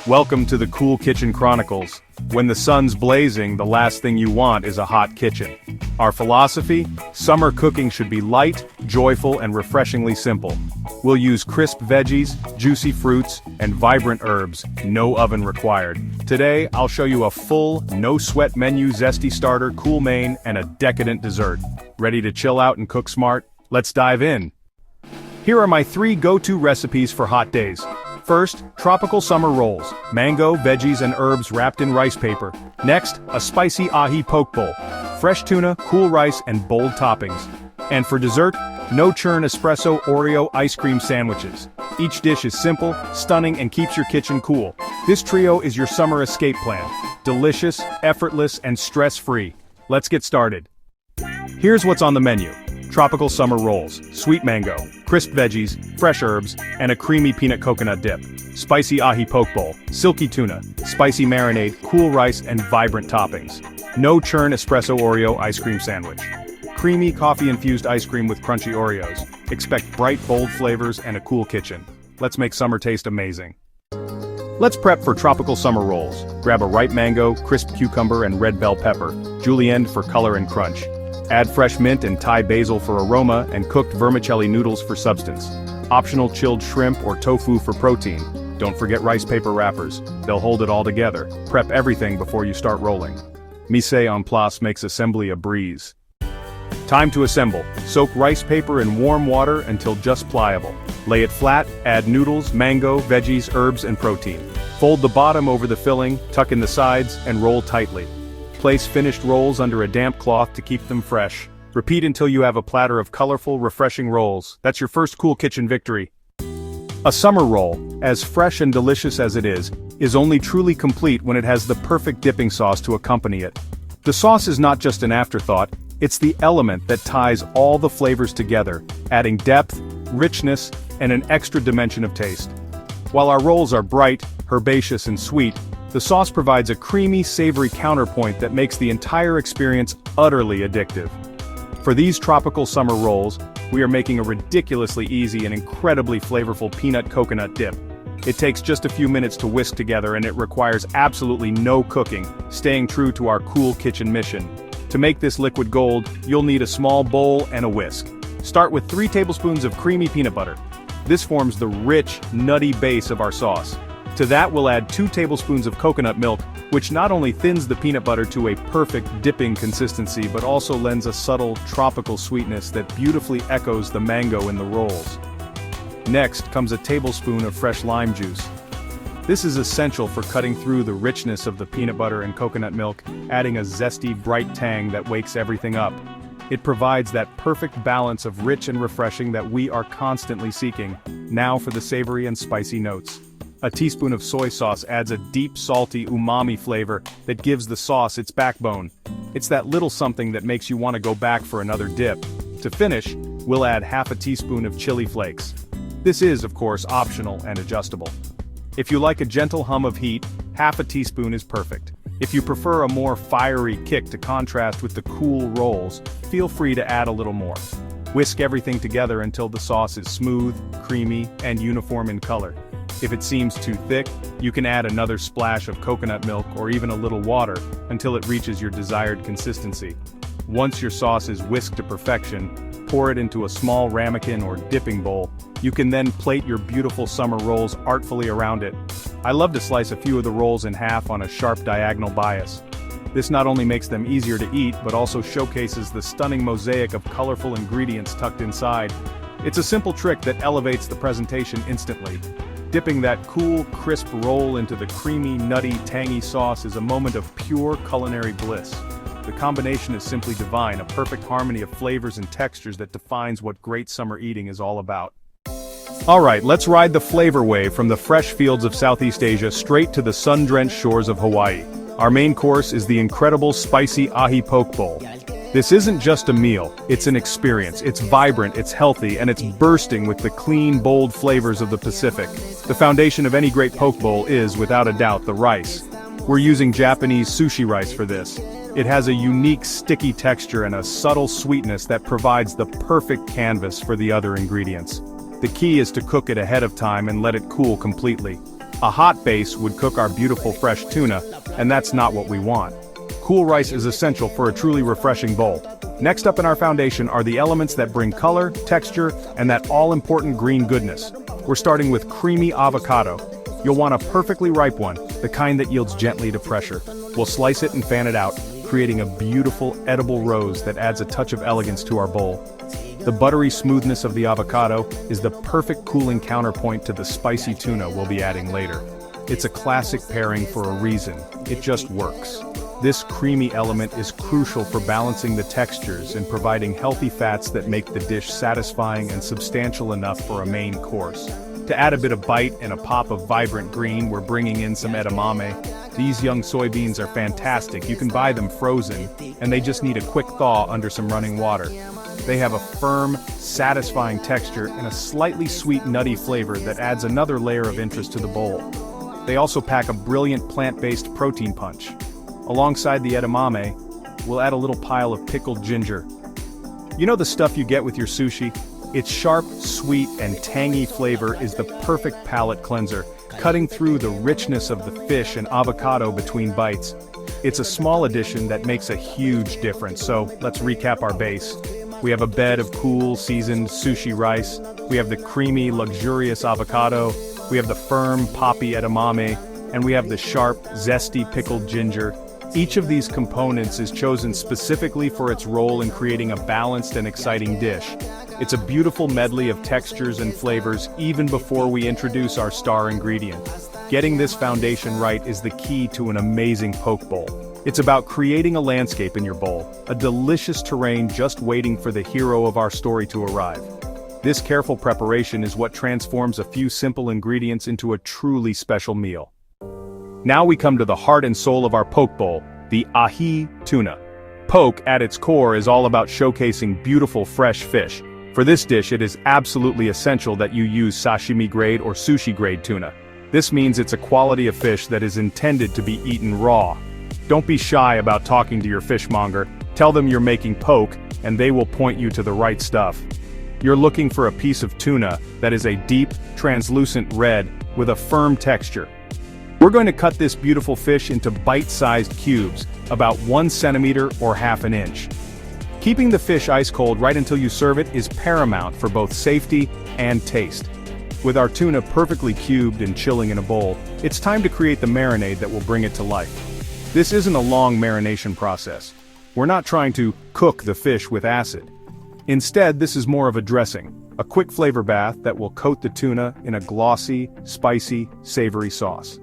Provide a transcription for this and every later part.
Welcome to the Cool Kitchen Chronicles. When the sun's blazing, the last thing you want is a hot kitchen. Our philosophy? Summer cooking should be light, joyful, and refreshingly simple. We'll use crisp veggies, juicy fruits, and vibrant herbs, no oven required. Today, I'll show you a full, no-sweat menu, zesty starter, cool main, and a decadent dessert. Ready to chill out and cook smart? Let's dive in. Here are my 3 go-to recipes for hot days. First, tropical summer rolls, mango, veggies, and herbs wrapped in rice paper. Next, a spicy ahi poke bowl, fresh tuna, cool rice, and bold toppings. And for dessert, no-churn espresso Oreo ice cream sandwiches. Each dish is simple, stunning, and keeps your kitchen cool. This trio is your summer escape plan. Delicious, effortless, and stress-free. Let's get started. Here's what's on the menu. Tropical summer rolls, sweet mango, crisp veggies, fresh herbs, and a creamy peanut coconut dip. Spicy ahi poke bowl, silky tuna, spicy marinade, cool rice, and vibrant toppings. No-churn espresso Oreo ice cream sandwich. Creamy coffee-infused ice cream with crunchy Oreos. Expect bright, bold flavors and a cool kitchen. Let's make summer taste amazing. Let's prep for tropical summer rolls. Grab a ripe mango, crisp cucumber, and red bell pepper. Julienne for color and crunch. Add fresh mint and Thai basil for aroma and cooked vermicelli noodles for substance. Optional chilled shrimp or tofu for protein. Don't forget rice paper wrappers, they'll hold it all together. Prep everything before you start rolling. Mise en place makes assembly a breeze. Time to assemble. Soak rice paper in warm water until just pliable. Lay it flat, add noodles, mango, veggies, herbs, and protein. Fold the bottom over the filling, tuck in the sides, and roll tightly. Place finished rolls under a damp cloth to keep them fresh. Repeat until you have a platter of colorful, refreshing rolls. That's your first cool kitchen victory. A summer roll, as fresh and delicious as it is only truly complete when it has the perfect dipping sauce to accompany it. The sauce is not just an afterthought, it's the element that ties all the flavors together, adding depth, richness, and an extra dimension of taste. While our rolls are bright, herbaceous, and sweet, the sauce provides a creamy, savory counterpoint that makes the entire experience utterly addictive. For these tropical summer rolls, we are making a ridiculously easy and incredibly flavorful peanut coconut dip. It takes just a few minutes to whisk together and it requires absolutely no cooking, staying true to our cool kitchen mission. To make this liquid gold, you'll need a small bowl and a whisk. Start with 3 tablespoons of creamy peanut butter. This forms the rich, nutty base of our sauce. To that we'll add 2 tablespoons of coconut milk, which not only thins the peanut butter to a perfect dipping consistency but also lends a subtle, tropical sweetness that beautifully echoes the mango in the rolls. Next comes a tablespoon of fresh lime juice. This is essential for cutting through the richness of the peanut butter and coconut milk, adding a zesty, bright tang that wakes everything up. It provides that perfect balance of rich and refreshing that we are constantly seeking. Now for the savory and spicy notes. A teaspoon of soy sauce adds a deep, salty, umami flavor that gives the sauce its backbone. It's that little something that makes you want to go back for another dip. To finish, we'll add half a teaspoon of chili flakes. This is, of course, optional and adjustable. If you like a gentle hum of heat, half a teaspoon is perfect. If you prefer a more fiery kick to contrast with the cool rolls, feel free to add a little more. Whisk everything together until the sauce is smooth, creamy, and uniform in color. If it seems too thick, you can add another splash of coconut milk or even a little water until it reaches your desired consistency. Once your sauce is whisked to perfection, pour it into a small ramekin or dipping bowl. You can then plate your beautiful summer rolls artfully around it. I love to slice a few of the rolls in half on a sharp diagonal bias. This not only makes them easier to eat but also showcases the stunning mosaic of colorful ingredients tucked inside. It's a simple trick that elevates the presentation instantly. Dipping that cool, crisp roll into the creamy, nutty, tangy sauce is a moment of pure culinary bliss. The combination is simply divine, a perfect harmony of flavors and textures that defines what great summer eating is all about. Alright, let's ride the flavor wave from the fresh fields of Southeast Asia straight to the sun-drenched shores of Hawaii. Our main course is the incredible spicy ahi poke bowl. This isn't just a meal, it's an experience. It's vibrant, it's healthy, and it's bursting with the clean, bold flavors of the Pacific. The foundation of any great poke bowl is, without a doubt, the rice. We're using Japanese sushi rice for this. It has a unique sticky texture and a subtle sweetness that provides the perfect canvas for the other ingredients. The key is to cook it ahead of time and let it cool completely. A hot base would cook our beautiful fresh tuna, and that's not what we want. Cool rice is essential for a truly refreshing bowl. Next up in our foundation are the elements that bring color, texture, and that all-important green goodness. We're starting with creamy avocado. You'll want a perfectly ripe one, the kind that yields gently to pressure. We'll slice it and fan it out, creating a beautiful, edible rose that adds a touch of elegance to our bowl. The buttery smoothness of the avocado is the perfect cooling counterpoint to the spicy tuna we'll be adding later. It's a classic pairing for a reason. It just works. This creamy element is crucial for balancing the textures and providing healthy fats that make the dish satisfying and substantial enough for a main course. To add a bit of bite and a pop of vibrant green, we're bringing in some edamame. These young soybeans are fantastic. You can buy them frozen, and they just need a quick thaw under some running water. They have a firm, satisfying texture and a slightly sweet nutty flavor that adds another layer of interest to the bowl. They also pack a brilliant plant-based protein punch. Alongside the edamame, we'll add a little pile of pickled ginger. You know the stuff you get with your sushi? Its sharp, sweet, and tangy flavor is the perfect palate cleanser, cutting through the richness of the fish and avocado between bites. It's a small addition that makes a huge difference, so let's recap our base. We have a bed of cool, seasoned sushi rice. We have the creamy, luxurious avocado. We have the firm, poppy edamame. And we have the sharp, zesty pickled ginger. Each of these components is chosen specifically for its role in creating a balanced and exciting dish. It's a beautiful medley of textures and flavors even before we introduce our star ingredient. Getting this foundation right is the key to an amazing poke bowl. It's about creating a landscape in your bowl, a delicious terrain just waiting for the hero of our story to arrive. This careful preparation is what transforms a few simple ingredients into a truly special meal. Now we come to the heart and soul of our poke bowl, the ahi tuna. Poke, at its core, is all about showcasing beautiful fresh fish. For this dish, it is absolutely essential that you use sashimi-grade or sushi-grade tuna. This means it's a quality of fish that is intended to be eaten raw. Don't be shy about talking to your fishmonger. Tell them you're making poke, and they will point you to the right stuff. You're looking for a piece of tuna that is a deep, translucent red with a firm texture. We're going to cut this beautiful fish into bite-sized cubes, about 1 centimeter or half an inch. Keeping the fish ice cold right until you serve it is paramount for both safety and taste. With our tuna perfectly cubed and chilling in a bowl, it's time to create the marinade that will bring it to life. This isn't a long marination process. We're not trying to cook the fish with acid. Instead, this is more of a dressing, a quick flavor bath that will coat the tuna in a glossy, spicy, savory sauce.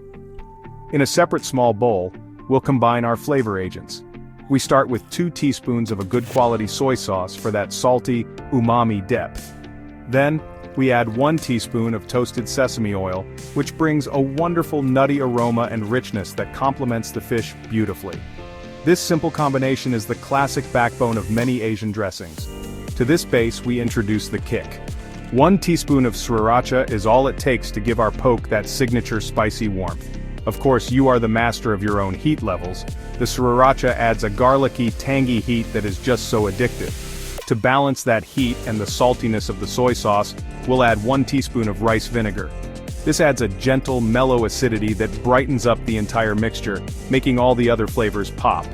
In a separate small bowl, we'll combine our flavor agents. We start with 2 teaspoons of a good quality soy sauce for that salty, umami depth. Then, we add 1 teaspoon of toasted sesame oil, which brings a wonderful nutty aroma and richness that complements the fish beautifully. This simple combination is the classic backbone of many Asian dressings. To this base we introduce the kick. 1 teaspoon of sriracha is all it takes to give our poke that signature spicy warmth. Of course, you are the master of your own heat levels. The sriracha adds a garlicky, tangy heat that is just so addictive. To balance that heat and the saltiness of the soy sauce, we'll add 1 teaspoon of rice vinegar. This adds a gentle, mellow acidity that brightens up the entire mixture, making all the other flavors pop.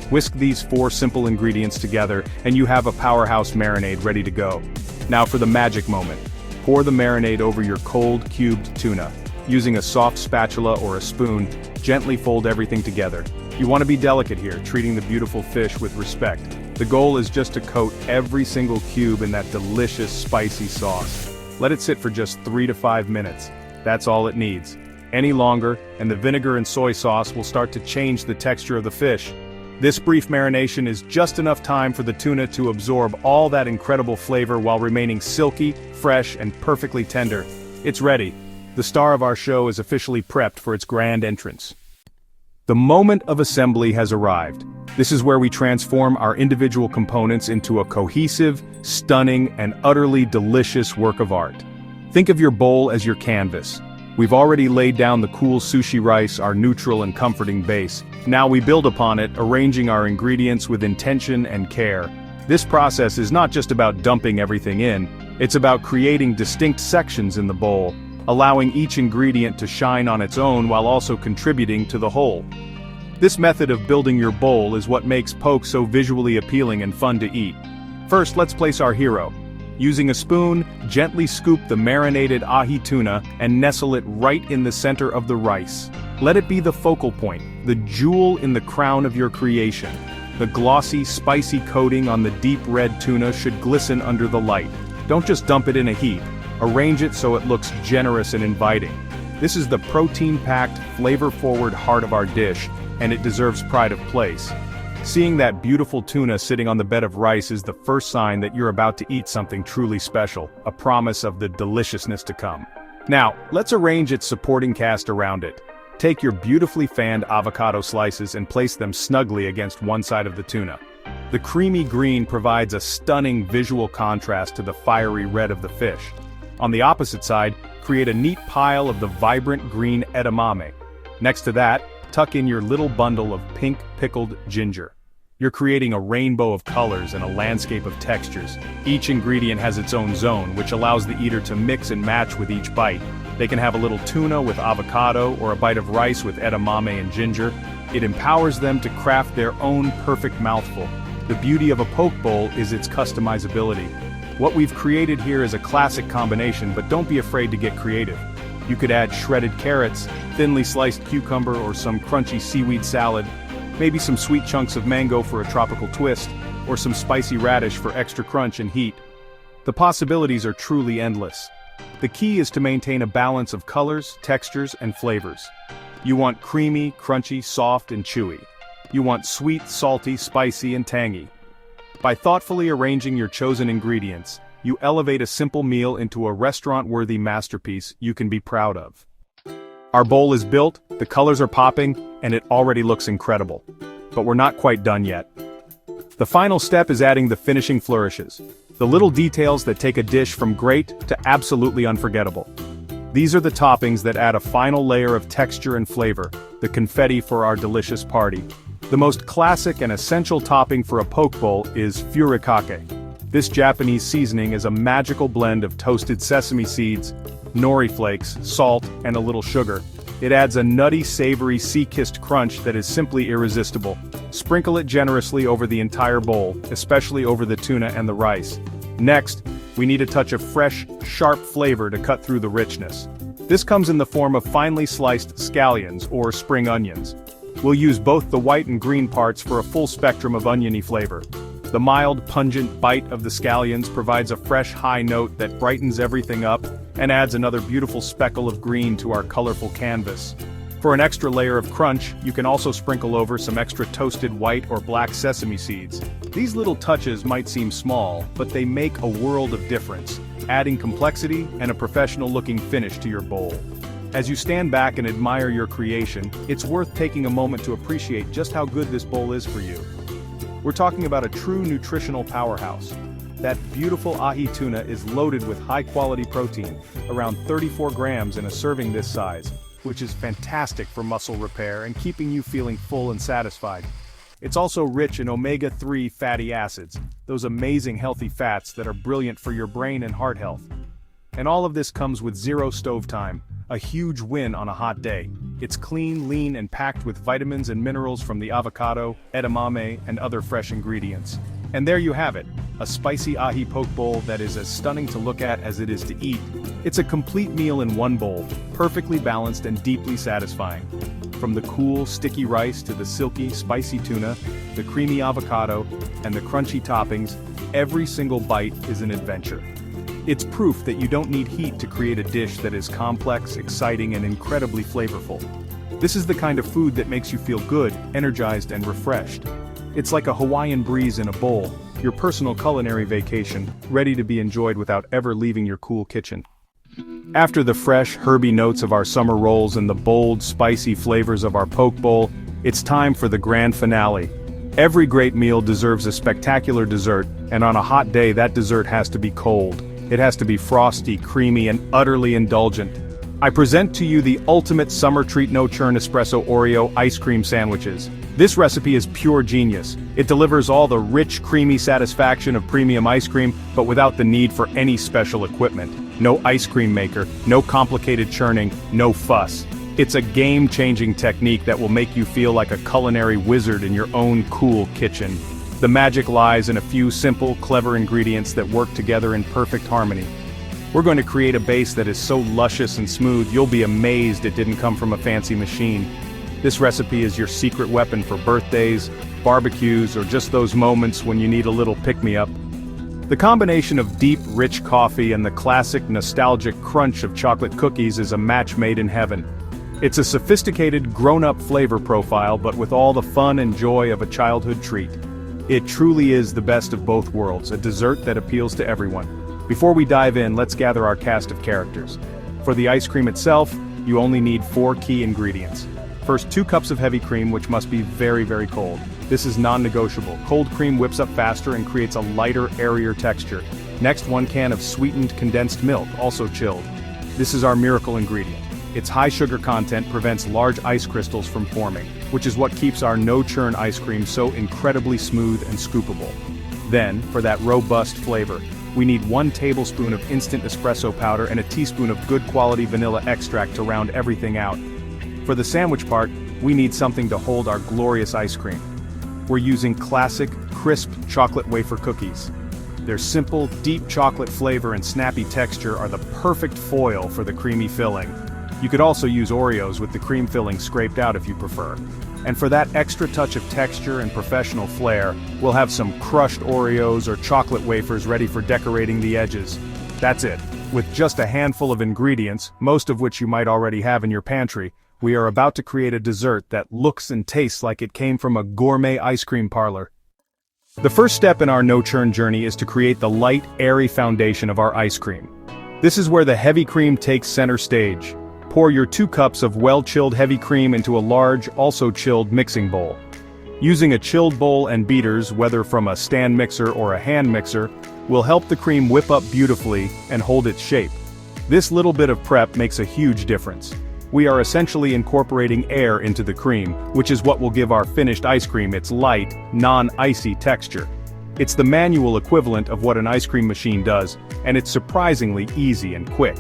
Whisk these 4 simple ingredients together, and you have a powerhouse marinade ready to go. Now for the magic moment. Pour the marinade over your cold, cubed tuna. Using a soft spatula or a spoon, gently fold everything together. You want to be delicate here, treating the beautiful fish with respect. The goal is just to coat every single cube in that delicious, spicy sauce. Let it sit for just 3 to 5 minutes. That's all it needs. Any longer, and the vinegar and soy sauce will start to change the texture of the fish. This brief marination is just enough time for the tuna to absorb all that incredible flavor while remaining silky, fresh, and perfectly tender. It's ready. The star of our show is officially prepped for its grand entrance. The moment of assembly has arrived. This is where we transform our individual components into a cohesive, stunning, and utterly delicious work of art. Think of your bowl as your canvas. We've already laid down the cool sushi rice, our neutral and comforting base. Now we build upon it, arranging our ingredients with intention and care. This process is not just about dumping everything in, it's about creating distinct sections in the bowl, allowing each ingredient to shine on its own while also contributing to the whole. This method of building your bowl is what makes poke so visually appealing and fun to eat. First, let's place our hero. Using a spoon, gently scoop the marinated ahi tuna and nestle it right in the center of the rice. Let it be the focal point, the jewel in the crown of your creation. The glossy, spicy coating on the deep red tuna should glisten under the light. Don't just dump it in a heap. Arrange it so it looks generous and inviting. This is the protein-packed, flavor-forward heart of our dish, and it deserves pride of place. Seeing that beautiful tuna sitting on the bed of rice is the first sign that you're about to eat something truly special, a promise of the deliciousness to come. Now, let's arrange its supporting cast around it. Take your beautifully fanned avocado slices and place them snugly against one side of the tuna. The creamy green provides a stunning visual contrast to the fiery red of the fish. On the opposite side, create a neat pile of the vibrant green edamame. Next to that, tuck in your little bundle of pink pickled ginger. You're creating a rainbow of colors and a landscape of textures. Each ingredient has its own zone, which allows the eater to mix and match with each bite. They can have a little tuna with avocado or a bite of rice with edamame and ginger. It empowers them to craft their own perfect mouthful. The beauty of a poke bowl is its customizability. What we've created here is a classic combination, but don't be afraid to get creative. You could add shredded carrots, thinly sliced cucumber, or some crunchy seaweed salad, maybe some sweet chunks of mango for a tropical twist, or some spicy radish for extra crunch and heat. The possibilities are truly endless. The key is to maintain a balance of colors, textures, and flavors. You want creamy, crunchy, soft, and chewy. You want sweet, salty, spicy, and tangy. By thoughtfully arranging your chosen ingredients, you elevate a simple meal into a restaurant-worthy masterpiece you can be proud of. Our bowl is built, the colors are popping, and it already looks incredible. But we're not quite done yet. The final step is adding the finishing flourishes, the little details that take a dish from great to absolutely unforgettable. These are the toppings that add a final layer of texture and flavor, the confetti for our delicious party. The most classic and essential topping for a poke bowl is furikake. This Japanese seasoning is a magical blend of toasted sesame seeds, nori flakes, salt, and a little sugar. It adds a nutty, savory, sea-kissed crunch that is simply irresistible. Sprinkle it generously over the entire bowl, especially over the tuna and the rice. Next, we need a touch of fresh, sharp flavor to cut through the richness. This comes in the form of finely sliced scallions or spring onions. We'll use both the white and green parts for a full spectrum of oniony flavor. The mild, pungent bite of the scallions provides a fresh, high note that brightens everything up and adds another beautiful speckle of green to our colorful canvas. For an extra layer of crunch, you can also sprinkle over some extra toasted white or black sesame seeds. These little touches might seem small, but they make a world of difference, adding complexity and a professional-looking finish to your bowl. As you stand back and admire your creation, it's worth taking a moment to appreciate just how good this bowl is for you. We're talking about a true nutritional powerhouse. That beautiful ahi tuna is loaded with high-quality protein, around 34 grams in a serving this size, which is fantastic for muscle repair and keeping you feeling full and satisfied. It's also rich in omega-3 fatty acids, those amazing healthy fats that are brilliant for your brain and heart health. And all of this comes with zero stove time, a huge win on a hot day. It's clean, lean, and packed with vitamins and minerals from the avocado, edamame, and other fresh ingredients. And there you have it, a spicy ahi poke bowl that is as stunning to look at as it is to eat. It's a complete meal in one bowl, perfectly balanced and deeply satisfying. From the cool, sticky rice to the silky, spicy tuna, the creamy avocado, and the crunchy toppings, every single bite is an adventure. It's proof that you don't need heat to create a dish that is complex, exciting, and incredibly flavorful. This is the kind of food that makes you feel good, energized, and refreshed. It's like a Hawaiian breeze in a bowl, your personal culinary vacation, ready to be enjoyed without ever leaving your cool kitchen. After the fresh, herby notes of our summer rolls and the bold, spicy flavors of our poke bowl, it's time for the grand finale. Every great meal deserves a spectacular dessert, and on a hot day that dessert has to be cold. It has to be frosty, creamy, and utterly indulgent. I present to you the ultimate summer treat no-churn espresso Oreo ice cream sandwiches. This recipe is pure genius. It delivers all the rich, creamy satisfaction of premium ice cream, but without the need for any special equipment. No ice cream maker, no complicated churning, no fuss. It's a game-changing technique that will make you feel like a culinary wizard in your own cool kitchen. The magic lies in a few simple, clever ingredients that work together in perfect harmony. We're going to create a base that is so luscious and smooth you'll be amazed it didn't come from a fancy machine. This recipe is your secret weapon for birthdays, barbecues, or just those moments when you need a little pick-me-up. The combination of deep, rich coffee and the classic, nostalgic crunch of chocolate cookies is a match made in heaven. It's a sophisticated, grown-up flavor profile but with all the fun and joy of a childhood treat. It truly is the best of both worlds, a dessert that appeals to everyone. Before we dive in, let's gather our cast of characters. For the ice cream itself, you only need 4 key ingredients. First, 2 cups of heavy cream, which must be very, very cold. This is non-negotiable. Cold cream whips up faster and creates a lighter, airier texture. Next, 1 can of sweetened condensed milk, also chilled. This is our miracle ingredient. Its high sugar content prevents large ice crystals from forming, which is what keeps our no-churn ice cream so incredibly smooth and scoopable. Then, for that robust flavor, we need 1 tablespoon of instant espresso powder and a teaspoon of good quality vanilla extract to round everything out. For the sandwich part, we need something to hold our glorious ice cream. We're using classic, crisp chocolate wafer cookies. Their simple, deep chocolate flavor and snappy texture are the perfect foil for the creamy filling. You could also use Oreos with the cream filling scraped out if you prefer. And for that extra touch of texture and professional flair, we'll have some crushed Oreos or chocolate wafers ready for decorating the edges. That's it. With just a handful of ingredients, most of which you might already have in your pantry, we are about to create a dessert that looks and tastes like it came from a gourmet ice cream parlor. The first step in our no-churn journey is to create the light, airy foundation of our ice cream. This is where the heavy cream takes center stage. Pour your 2 cups of well-chilled heavy cream into a large, also chilled mixing bowl. Using a chilled bowl and beaters, whether from a stand mixer or a hand mixer, will help the cream whip up beautifully and hold its shape. This little bit of prep makes a huge difference. We are essentially incorporating air into the cream, which is what will give our finished ice cream its light, non-icy texture. It's the manual equivalent of what an ice cream machine does, and it's surprisingly easy and quick.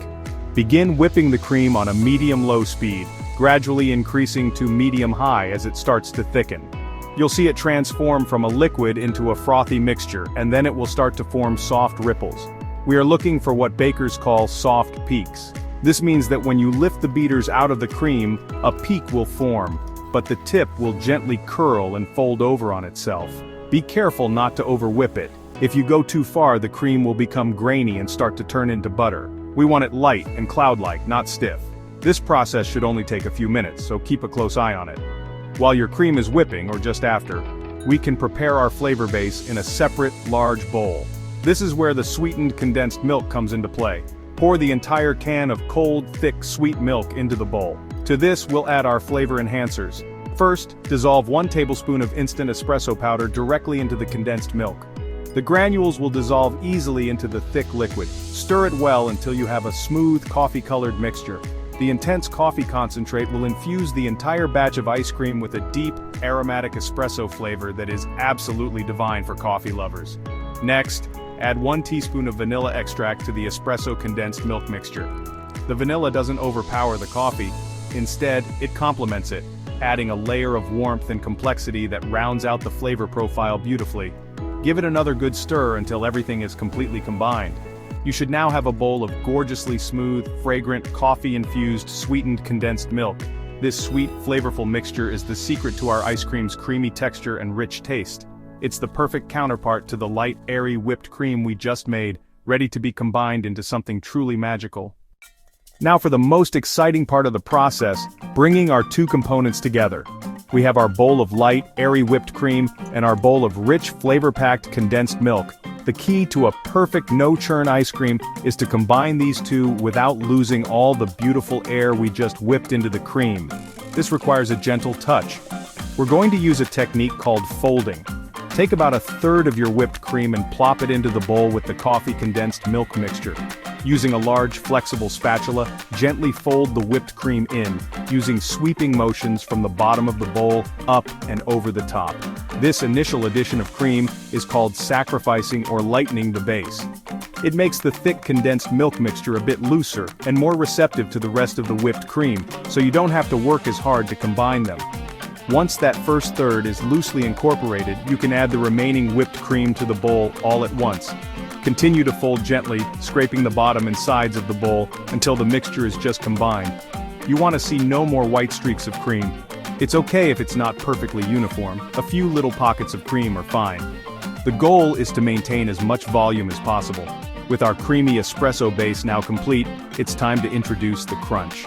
Begin whipping the cream on a medium-low speed, gradually increasing to medium-high as it starts to thicken. You'll see it transform from a liquid into a frothy mixture, and then it will start to form soft ripples. We are looking for what bakers call soft peaks. This means that when you lift the beaters out of the cream, a peak will form, but the tip will gently curl and fold over on itself. Be careful not to over-whip it. If you go too far, the cream will become grainy and start to turn into butter. We want it light and cloud-like, not stiff. This process should only take a few minutes, so keep a close eye on it. While your cream is whipping, or just after, we can prepare our flavor base in a separate, large bowl. This is where the sweetened condensed milk comes into play. Pour the entire can of cold, thick, sweet milk into the bowl. To this, we'll add our flavor enhancers. First, dissolve 1 tablespoon of instant espresso powder directly into the condensed milk. The granules will dissolve easily into the thick liquid. Stir it well until you have a smooth, coffee-colored mixture. The intense coffee concentrate will infuse the entire batch of ice cream with a deep, aromatic espresso flavor that is absolutely divine for coffee lovers. Next, add 1 teaspoon of vanilla extract to the espresso condensed milk mixture. The vanilla doesn't overpower the coffee. Instead, it complements it, adding a layer of warmth and complexity that rounds out the flavor profile beautifully. Give it another good stir until everything is completely combined. You should now have a bowl of gorgeously smooth, fragrant, coffee-infused, sweetened condensed milk. This sweet, flavorful mixture is the secret to our ice cream's creamy texture and rich taste. It's the perfect counterpart to the light, airy whipped cream we just made, ready to be combined into something truly magical. Now for the most exciting part of the process, bringing our 2 components together. We have our bowl of light, airy whipped cream, and our bowl of rich, flavor-packed condensed milk. The key to a perfect no-churn ice cream is to combine these 2 without losing all the beautiful air we just whipped into the cream. This requires a gentle touch. We're going to use a technique called folding. Take about 1/3 of your whipped cream and plop it into the bowl with the coffee condensed milk mixture. Using a large, flexible spatula, gently fold the whipped cream in, using sweeping motions from the bottom of the bowl, up and over the top. This initial addition of cream is called sacrificing or lightening the base. It makes the thick condensed milk mixture a bit looser and more receptive to the rest of the whipped cream, so you don't have to work as hard to combine them. Once that first third is loosely incorporated, you can add the remaining whipped cream to the bowl all at once. Continue to fold gently, scraping the bottom and sides of the bowl until the mixture is just combined. You want to see no more white streaks of cream. It's okay if it's not perfectly uniform, a few little pockets of cream are fine. The goal is to maintain as much volume as possible. With our creamy espresso base now complete, it's time to introduce the crunch.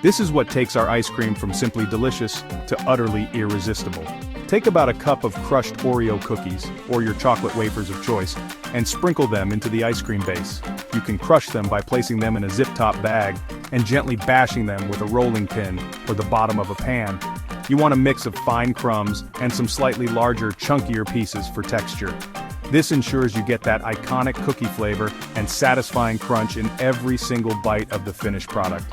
This is what takes our ice cream from simply delicious to utterly irresistible. Take about a cup of crushed Oreo cookies, or your chocolate wafers of choice, and sprinkle them into the ice cream base. You can crush them by placing them in a zip-top bag, and gently bashing them with a rolling pin, or the bottom of a pan. You want a mix of fine crumbs, and some slightly larger, chunkier pieces for texture. This ensures you get that iconic cookie flavor and satisfying crunch in every single bite of the finished product.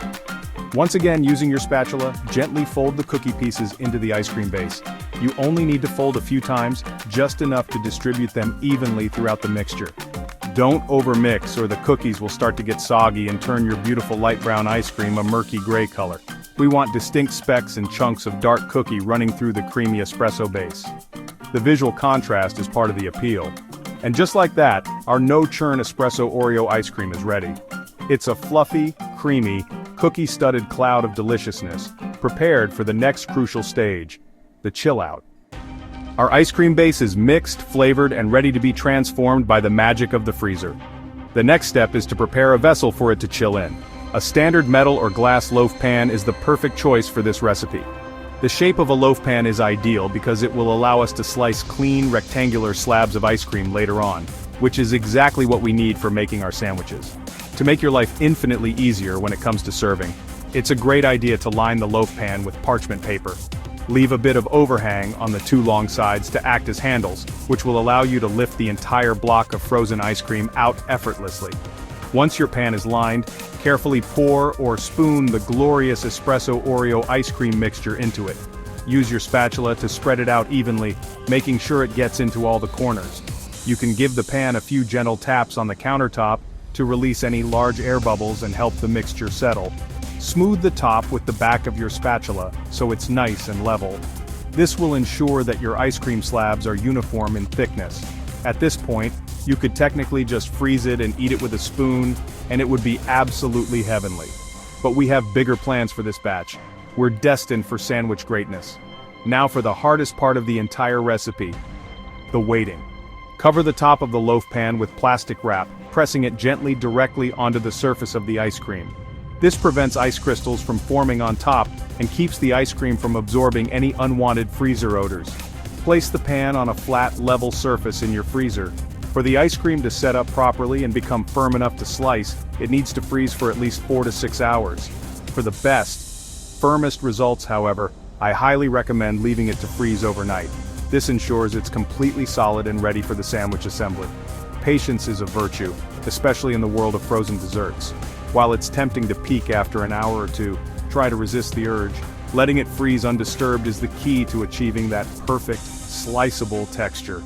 Once again, using your spatula, gently fold the cookie pieces into the ice cream base. You only need to fold a few times, just enough to distribute them evenly throughout the mixture. Don't overmix or the cookies will start to get soggy and turn your beautiful light brown ice cream a murky gray color. We want distinct specks and chunks of dark cookie running through the creamy espresso base. The visual contrast is part of the appeal. And just like that, our no-churn espresso Oreo ice cream is ready. It's a fluffy, creamy, cookie-studded cloud of deliciousness, prepared for the next crucial stage, the chill-out. Our ice cream base is mixed, flavored, and ready to be transformed by the magic of the freezer. The next step is to prepare a vessel for it to chill in. A standard metal or glass loaf pan is the perfect choice for this recipe. The shape of a loaf pan is ideal because it will allow us to slice clean, rectangular slabs of ice cream later on, which is exactly what we need for making our sandwiches. To make your life infinitely easier when it comes to serving, it's a great idea to line the loaf pan with parchment paper. Leave a bit of overhang on the two long sides to act as handles, which will allow you to lift the entire block of frozen ice cream out effortlessly. Once your pan is lined, carefully pour or spoon the glorious espresso Oreo ice cream mixture into it. Use your spatula to spread it out evenly, making sure it gets into all the corners. You can give the pan a few gentle taps on the countertop to release any large air bubbles and help the mixture settle. Smooth the top with the back of your spatula so it's nice and level. This will ensure that your ice cream slabs are uniform in thickness. At this point, you could technically just freeze it and eat it with a spoon, and it would be absolutely heavenly. But we have bigger plans for this batch. We're destined for sandwich greatness. Now for the hardest part of the entire recipe, the waiting. Cover the top of the loaf pan with plastic wrap, pressing it gently directly onto the surface of the ice cream. This prevents ice crystals from forming on top and keeps the ice cream from absorbing any unwanted freezer odors. Place the pan on a flat, level surface in your freezer. For the ice cream to set up properly and become firm enough to slice, it needs to freeze for at least 4 to 6 hours. For the best, firmest results, however, I highly recommend leaving it to freeze overnight. This ensures it's completely solid and ready for the sandwich assembly. Patience is a virtue, especially in the world of frozen desserts. While it's tempting to peek after an hour or two, try to resist the urge. Letting it freeze undisturbed is the key to achieving that perfect, sliceable texture.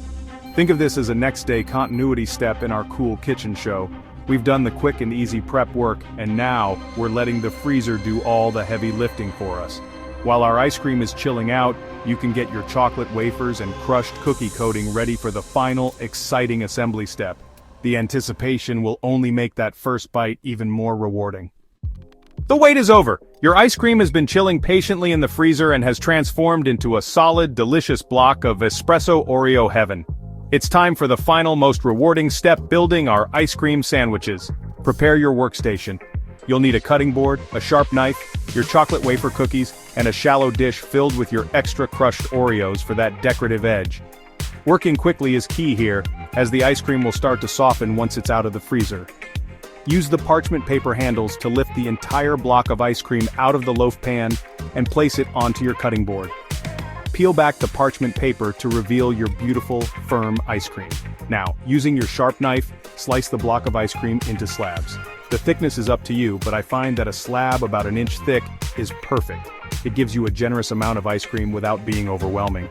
Think of this as a next-day continuity step in our cool kitchen show. We've done the quick and easy prep work, and now we're letting the freezer do all the heavy lifting for us. While our ice cream is chilling out, you can get your chocolate wafers and crushed cookie coating ready for the final, exciting assembly step. The anticipation will only make that first bite even more rewarding. The wait is over! Your ice cream has been chilling patiently in the freezer and has transformed into a solid, delicious block of espresso Oreo heaven. It's time for the final, most rewarding step: building our ice cream sandwiches. Prepare your workstation. You'll need a cutting board, a sharp knife, your chocolate wafer cookies, and a shallow dish filled with your extra crushed Oreos for that decorative edge. Working quickly is key here, as the ice cream will start to soften once it's out of the freezer. Use the parchment paper handles to lift the entire block of ice cream out of the loaf pan and place it onto your cutting board. Peel back the parchment paper to reveal your beautiful, firm ice cream. Now, using your sharp knife, slice the block of ice cream into slabs. The thickness is up to you, but I find that a slab about an inch thick is perfect. It gives you a generous amount of ice cream without being overwhelming.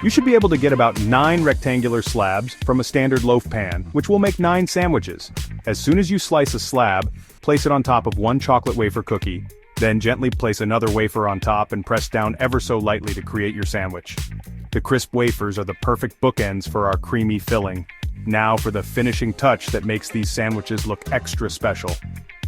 You should be able to get about 9 rectangular slabs from a standard loaf pan, which will make 9 sandwiches. As soon as you slice a slab, place it on top of one chocolate wafer cookie, then gently place another wafer on top and press down ever so lightly to create your sandwich. The crisp wafers are the perfect bookends for our creamy filling. Now for the finishing touch that makes these sandwiches look extra special.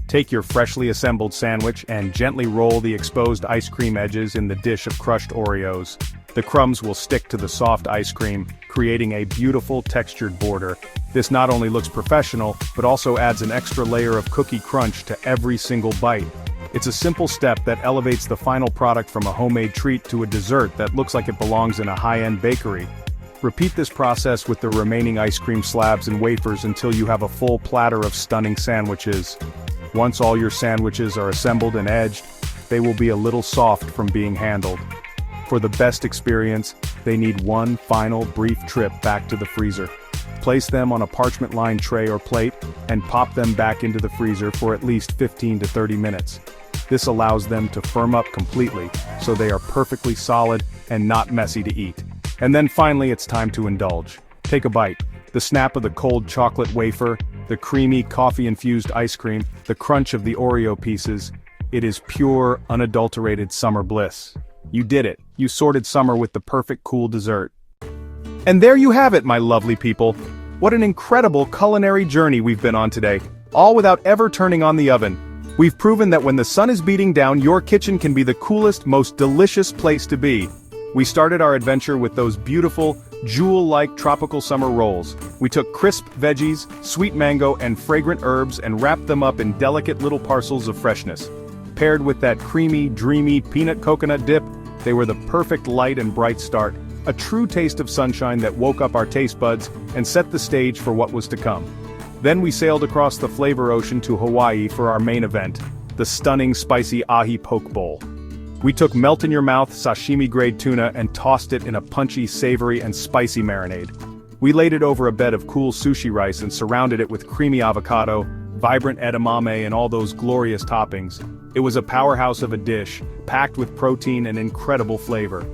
Take your freshly assembled sandwich and gently roll the exposed ice cream edges in the dish of crushed Oreos. The crumbs will stick to the soft ice cream, creating a beautiful textured border. This not only looks professional, but also adds an extra layer of cookie crunch to every single bite. It's a simple step that elevates the final product from a homemade treat to a dessert that looks like it belongs in a high-end bakery. Repeat this process with the remaining ice cream slabs and wafers until you have a full platter of stunning sandwiches. Once all your sandwiches are assembled and edged, they will be a little soft from being handled. For the best experience, they need one final brief trip back to the freezer. Place them on a parchment-lined tray or plate, and pop them back into the freezer for at least 15 to 30 minutes. This allows them to firm up completely, so they are perfectly solid and not messy to eat. And then finally it's time to indulge. Take a bite. The snap of the cold chocolate wafer, the creamy coffee-infused ice cream, the crunch of the Oreo pieces. It is pure, unadulterated summer bliss. You did it. You sorted summer with the perfect cool dessert. And there you have it, my lovely people. What an incredible culinary journey we've been on today, all without ever turning on the oven. We've proven that when the sun is beating down, your kitchen can be the coolest, most delicious place to be. We started our adventure with those beautiful, jewel-like tropical summer rolls. We took crisp veggies, sweet mango, and fragrant herbs and wrapped them up in delicate little parcels of freshness. Paired with that creamy, dreamy peanut coconut dip, they were the perfect light and bright start. A true taste of sunshine that woke up our taste buds and set the stage for what was to come. Then we sailed across the flavor ocean to Hawaii for our main event, the stunning spicy ahi poke bowl. We took melt-in-your-mouth sashimi-grade tuna and tossed it in a punchy, savory, and spicy marinade. We laid it over a bed of cool sushi rice and surrounded it with creamy avocado, vibrant edamame, and all those glorious toppings. It was a powerhouse of a dish, packed with protein and incredible flavor.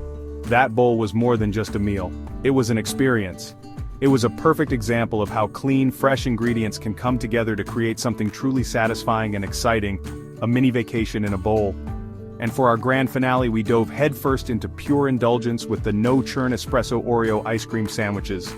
That bowl was more than just a meal. It was an experience. It was a perfect example of how clean, fresh ingredients can come together to create something truly satisfying and exciting, a mini vacation in a bowl. And for our grand finale, we dove headfirst into pure indulgence with the no-churn espresso Oreo ice cream sandwiches.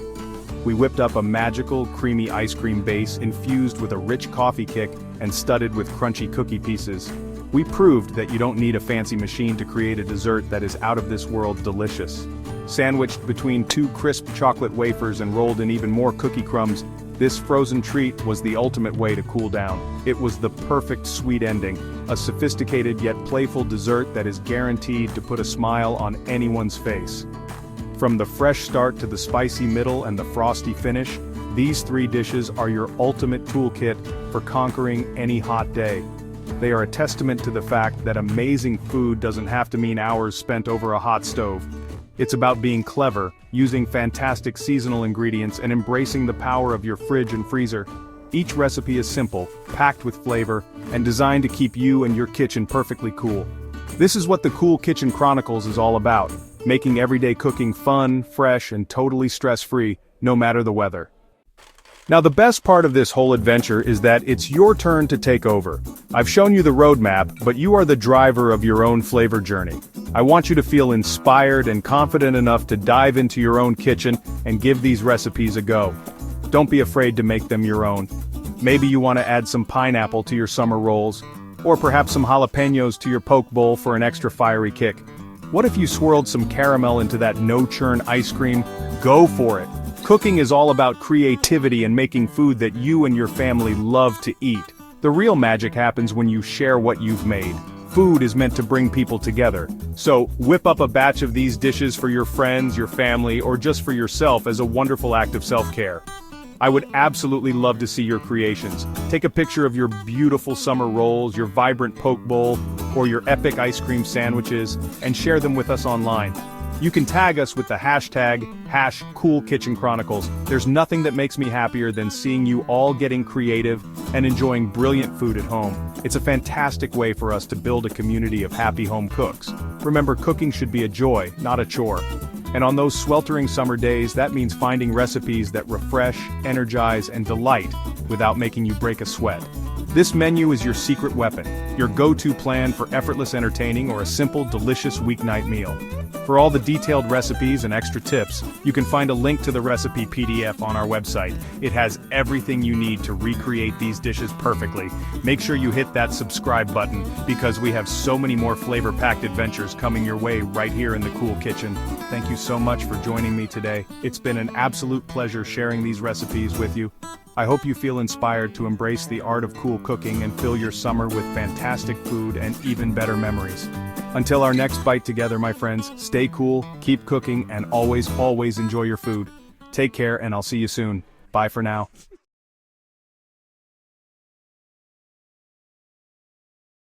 We whipped up a magical, creamy ice cream base infused with a rich coffee kick and studded with crunchy cookie pieces. We proved that you don't need a fancy machine to create a dessert that is out-of-this-world delicious. Sandwiched between 2 crisp chocolate wafers and rolled in even more cookie crumbs, this frozen treat was the ultimate way to cool down. It was the perfect sweet ending, a sophisticated yet playful dessert that is guaranteed to put a smile on anyone's face. From the fresh start to the spicy middle and the frosty finish, these 3 dishes are your ultimate toolkit for conquering any hot day. They are a testament to the fact that amazing food doesn't have to mean hours spent over a hot stove. It's about being clever, using fantastic seasonal ingredients, and embracing the power of your fridge and freezer. Each recipe is simple, packed with flavor, and designed to keep you and your kitchen perfectly cool. This is what the Cool Kitchen Chronicles is all about, making everyday cooking fun, fresh, and totally stress-free, no matter the weather. Now the best part of this whole adventure is that it's your turn to take over. I've shown you the roadmap, but you are the driver of your own flavor journey. I want you to feel inspired and confident enough to dive into your own kitchen and give these recipes a go. Don't be afraid to make them your own. Maybe you want to add some pineapple to your summer rolls, or perhaps some jalapenos to your poke bowl for an extra fiery kick. What if you swirled some caramel into that no-churn ice cream? Go for it! Cooking is all about creativity and making food that you and your family love to eat. The real magic happens when you share what you've made. Food is meant to bring people together. So, whip up a batch of these dishes for your friends, your family, or just for yourself as a wonderful act of self-care. I would absolutely love to see your creations. Take a picture of your beautiful summer rolls, your vibrant poke bowl, or your epic ice cream sandwiches, and share them with us online. You can tag us with the hashtag #CoolKitchenChronicles. There's nothing that makes me happier than seeing you all getting creative and enjoying brilliant food at home. It's a fantastic way for us to build a community of happy home cooks. Remember, cooking should be a joy, not a chore. And on those sweltering summer days, that means finding recipes that refresh, energize, and delight without making you break a sweat. This menu is your secret weapon, your go-to plan for effortless entertaining or a simple, delicious weeknight meal. For all the detailed recipes and extra tips, you can find a link to the recipe PDF on our website. It has everything you need to recreate these dishes perfectly. Make sure you hit that subscribe button, because we have so many more flavor-packed adventures coming your way right here in the Cool Kitchen. Thank you so much for joining me today. It's been an absolute pleasure sharing these recipes with you. I hope you feel inspired to embrace the art of cool cooking and fill your summer with fantastic food and even better memories. Until our next bite together, my friends, stay cool, keep cooking, and always enjoy your food. Take care, and I'll see you soon. Bye for now.